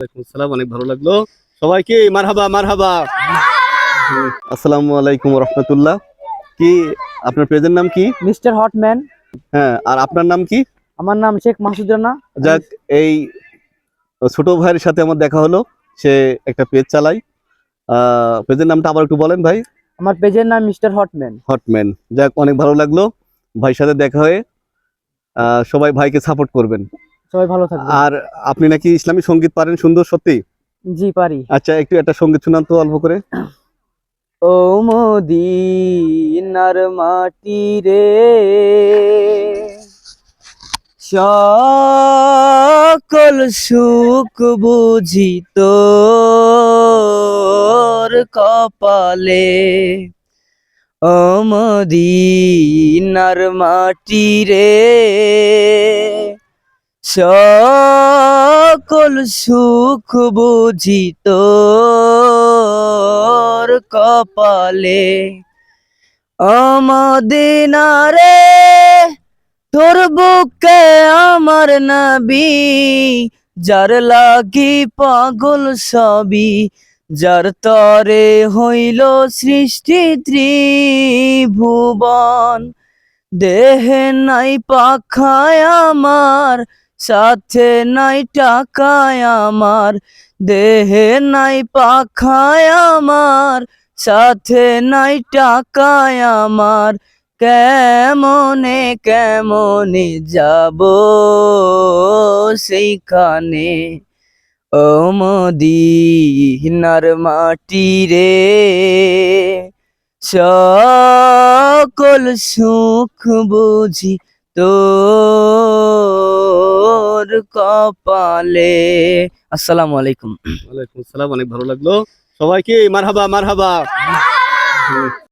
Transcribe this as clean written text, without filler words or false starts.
ওয়ালাইকুম আসসালাম, অনেক ভালো লাগলো। সবাইকে মারহাবা মারহাবা। আসসালামু আলাইকুম রহমতুল্লাহ। কি আপনার পেজের নাম কি? মিস্টার হটম্যান। হ্যাঁ, আর আপনার নাম কি? আমার নাম শেখ মাসুদ রানা। যাক, এই ছোট ভাইয়ের সাথে আমার দেখা হলো। সে একটা পেজ চালায়। পেজের নামটা আবার একটু বলেন ভাই। আমার পেজের নাম মিস্টার হটম্যান। হটম্যান। যাক, অনেক ভালো লাগলো ভাইয়ের সাথে দেখা হয়ে। সবাই ভাইকে সাপোর্ট করবেন। সবাই ভালো থাকবেন। আর আপনি নাকি ইসলামী সঙ্গীত পারেন সুন্দর, সত্যি? জি পারি। আচ্ছা, একটু একটা সঙ্গীত শোনান তো অল্প করে। ও মদিনার মাটি রে, সকল সুখ বুঝি তোর কপালে। ও মদিনার মাটি রে, সকল সুখ বুঝি তোর কপালে। ও মদিনা রে, তোর বুকে আমার নবী, যার লাগি পাগল সবই, যার তরে হইল সৃষ্টি ত্রিভুবন। দেহে নাই পাখায় আমার, সাথে নাই টাকায় আমার। দেহে নাই পাখায় আমার, সাথে নাই টাকায় আমার। কেমনে কেমনে যাব সেইখানে। ও মদিনার মাটি রে, সকল সুখ বুঝি তোর কপালে। আসসালামু আলাইকুম। ওয়ালাইকুম আসসালাম, অনেক ভালো লাগলো। সবাইকে মারহাবা মারহাবা।